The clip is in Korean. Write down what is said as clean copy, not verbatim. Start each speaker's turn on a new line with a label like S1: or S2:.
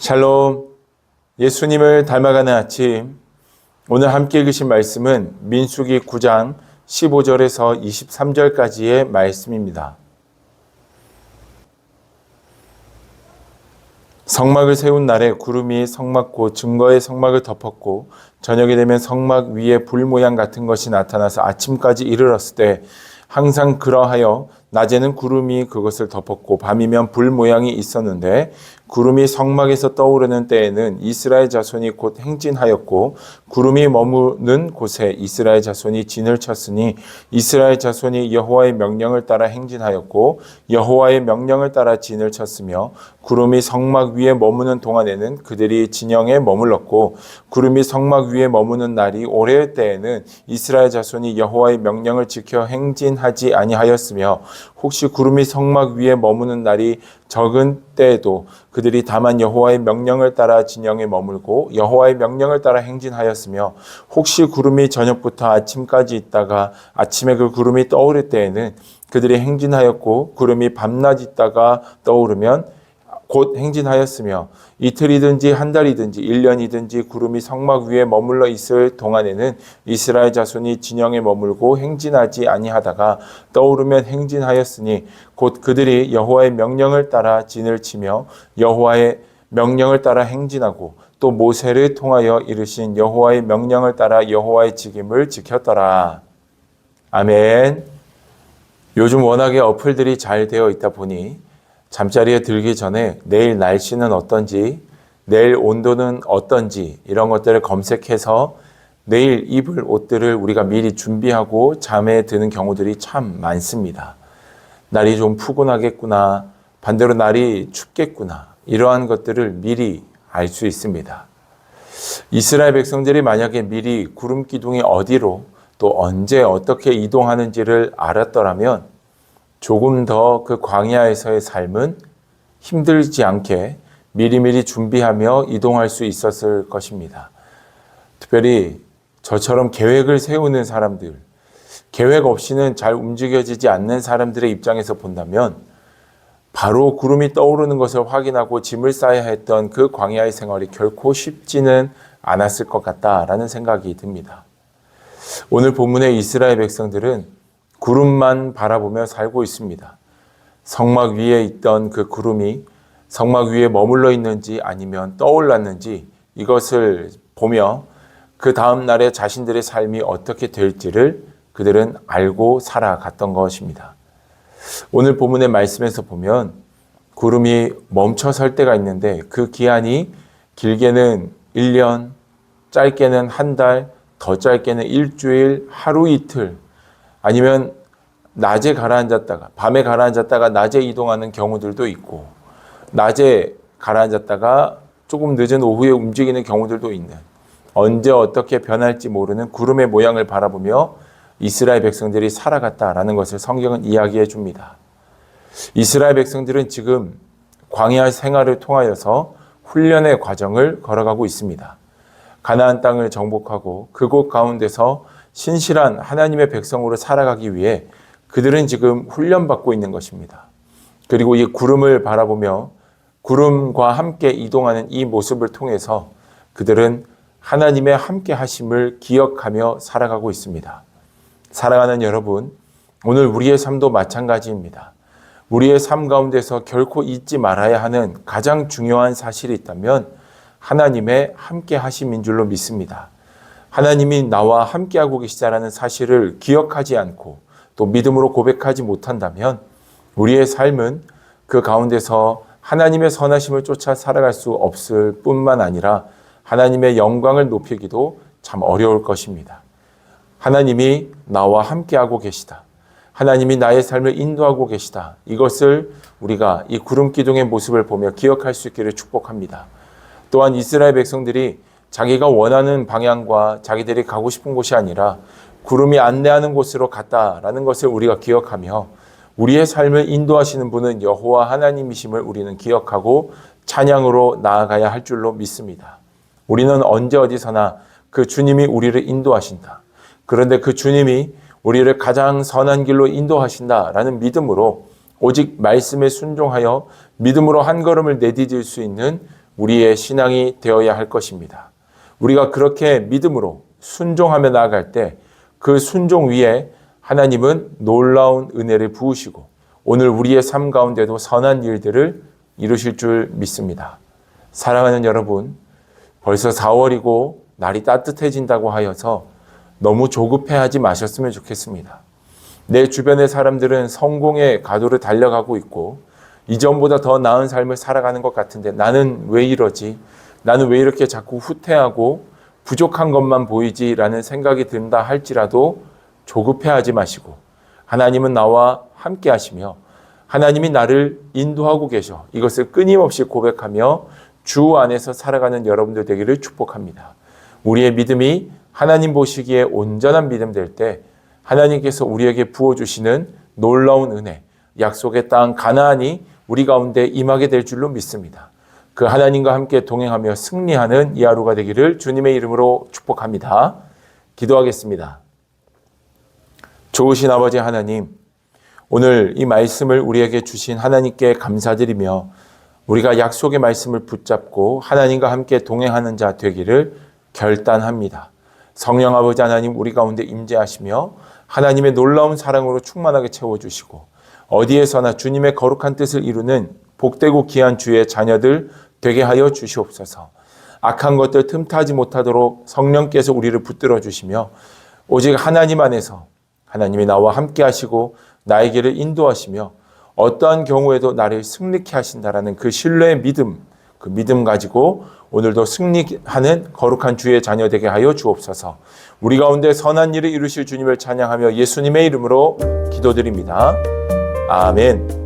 S1: 샬롬, 예수님을 닮아가는 아침. 오늘 함께 읽으신 말씀은 민수기 9장 15절에서 23절까지의 말씀입니다. 성막을 세운 날에 구름이 성막 곧 증거의 성막을 덮었고 저녁이 되면 성막 위에 불 모양 같은 것이 나타나서 아침까지 이르렀을 때 항상 그러하여 낮에는 구름이 그것을 덮었고 밤이면 불 모양이 있었는데 구름이 성막에서 떠오르는 때에는 이스라엘 자손이 곧 행진하였고 구름이 머무는 곳에 이스라엘 자손이 진을 쳤으니 이스라엘 자손이 여호와의 명령을 따라 행진하였고 여호와의 명령을 따라 진을 쳤으며 구름이 성막 위에 머무는 동안에는 그들이 진영에 머물렀고 구름이 성막 위에 머무는 날이 오래의 때에는 이스라엘 자손이 여호와의 명령을 지켜 행진하지 아니하였으며 혹시 구름이 성막 위에 머무는 날이 적은 때에도 그들이 다만 여호와의 명령을 따라 진영에 머물고 여호와의 명령을 따라 행진하였으며 혹시 구름이 저녁부터 아침까지 있다가 아침에 그 구름이 떠오를 때에는 그들이 행진하였고 구름이 밤낮 있다가 떠오르면 곧 행진하였으며 이틀이든지 한 달이든지 1년이든지 구름이 성막 위에 머물러 있을 동안에는 이스라엘 자손이 진영에 머물고 행진하지 아니하다가 떠오르면 행진하였으니 곧 그들이 여호와의 명령을 따라 진을 치며 여호와의 명령을 따라 행진하고 또 모세를 통하여 이르신 여호와의 명령을 따라 여호와의 직임을 지켰더라. 아멘. 요즘 워낙에 어플들이 잘 되어 있다 보니 잠자리에 들기 전에 내일 날씨는 어떤지, 내일 온도는 어떤지 이런 것들을 검색해서 내일 입을 옷들을 우리가 미리 준비하고 잠에 드는 경우들이 참 많습니다. 날이 좀 푸근하겠구나, 반대로 날이 춥겠구나 이러한 것들을 미리 알 수 있습니다. 이스라엘 백성들이 만약에 미리 구름 기둥이 어디로 또 언제 어떻게 이동하는지를 알았더라면 조금 더 그 광야에서의 삶은 힘들지 않게 미리미리 준비하며 이동할 수 있었을 것입니다. 특별히 저처럼 계획을 세우는 사람들, 계획 없이는 잘 움직여지지 않는 사람들의 입장에서 본다면 바로 구름이 떠오르는 것을 확인하고 짐을 싸야 했던 그 광야의 생활이 결코 쉽지는 않았을 것 같다라는 생각이 듭니다. 오늘 본문의 이스라엘 백성들은 구름만 바라보며 살고 있습니다. 성막 위에 있던 그 구름이 성막 위에 머물러 있는지 아니면 떠올랐는지 이것을 보며 그 다음 날에 자신들의 삶이 어떻게 될지를 그들은 알고 살아갔던 것입니다. 오늘 본문의 말씀에서 보면 구름이 멈춰 설 때가 있는데 그 기한이 길게는 1년, 짧게는 한 달, 더 짧게는 일주일, 하루 이틀 아니면 낮에 가라앉았다가 밤에 가라앉았다가 낮에 이동하는 경우들도 있고 낮에 가라앉았다가 조금 늦은 오후에 움직이는 경우들도 있는 언제 어떻게 변할지 모르는 구름의 모양을 바라보며 이스라엘 백성들이 살아갔다라는 것을 성경은 이야기해 줍니다. 이스라엘 백성들은 지금 광야 생활을 통하여서 훈련의 과정을 걸어가고 있습니다. 가나안 땅을 정복하고 그곳 가운데서 신실한 하나님의 백성으로 살아가기 위해 그들은 지금 훈련받고 있는 것입니다. 그리고 이 구름을 바라보며 구름과 함께 이동하는 이 모습을 통해서 그들은 하나님의 함께 하심을 기억하며 살아가고 있습니다. 사랑하는 여러분, 오늘 우리의 삶도 마찬가지입니다. 우리의 삶 가운데서 결코 잊지 말아야 하는 가장 중요한 사실이 있다면 하나님의 함께 하심인 줄로 믿습니다. 하나님이 나와 함께하고 계시다라는 사실을 기억하지 않고 또 믿음으로 고백하지 못한다면 우리의 삶은 그 가운데서 하나님의 선하심을 쫓아 살아갈 수 없을 뿐만 아니라 하나님의 영광을 높이기도 참 어려울 것입니다. 하나님이 나와 함께하고 계시다. 하나님이 나의 삶을 인도하고 계시다. 이것을 우리가 이 구름 기둥의 모습을 보며 기억할 수 있기를 축복합니다. 또한 이스라엘 백성들이 자기가 원하는 방향과 자기들이 가고 싶은 곳이 아니라 구름이 안내하는 곳으로 갔다라는 것을 우리가 기억하며 우리의 삶을 인도하시는 분은 여호와 하나님이심을 우리는 기억하고 찬양으로 나아가야 할 줄로 믿습니다. 우리는 언제 어디서나 그 주님이 우리를 인도하신다. 그런데 그 주님이 우리를 가장 선한 길로 인도하신다라는 믿음으로 오직 말씀에 순종하여 믿음으로 한 걸음을 내디딜 수 있는 우리의 신앙이 되어야 할 것입니다. 우리가 그렇게 믿음으로 순종하며 나아갈 때 그 순종 위에 하나님은 놀라운 은혜를 부으시고 오늘 우리의 삶 가운데도 선한 일들을 이루실 줄 믿습니다. 사랑하는 여러분, 벌써 4월이고 날이 따뜻해진다고 하여서 너무 조급해하지 마셨으면 좋겠습니다. 내 주변의 사람들은 성공의 가도를 달려가고 있고 이전보다 더 나은 삶을 살아가는 것 같은데 나는 왜 이러지? 나는 왜 이렇게 자꾸 후퇴하고 부족한 것만 보이지라는 생각이 든다 할지라도 조급해하지 마시고 하나님은 나와 함께 하시며 하나님이 나를 인도하고 계셔. 이것을 끊임없이 고백하며 주 안에서 살아가는 여러분들 되기를 축복합니다. 우리의 믿음이 하나님 보시기에 온전한 믿음 될 때 하나님께서 우리에게 부어주시는 놀라운 은혜, 약속의 땅 가나안이 우리 가운데 임하게 될 줄로 믿습니다. 그 하나님과 함께 동행하며 승리하는 이 하루가 되기를 주님의 이름으로 축복합니다. 기도하겠습니다. 좋으신 아버지 하나님, 오늘 이 말씀을 우리에게 주신 하나님께 감사드리며 우리가 약속의 말씀을 붙잡고 하나님과 함께 동행하는 자 되기를 결단합니다. 성령 아버지 하나님 우리 가운데 임재하시며 하나님의 놀라운 사랑으로 충만하게 채워주시고 어디에서나 주님의 거룩한 뜻을 이루는 복되고 귀한 주의 자녀들 되게 하여 주시옵소서. 악한 것들 틈타지 못하도록 성령께서 우리를 붙들어 주시며 오직 하나님 안에서 하나님이 나와 함께 하시고 나의 길을 인도하시며 어떠한 경우에도 나를 승리케 하신다라는 그 신뢰의 믿음, 그 믿음 가지고 오늘도 승리하는 거룩한 주의 자녀 되게 하여 주옵소서. 우리 가운데 선한 일을 이루실 주님을 찬양하며 예수님의 이름으로 기도드립니다. 아멘.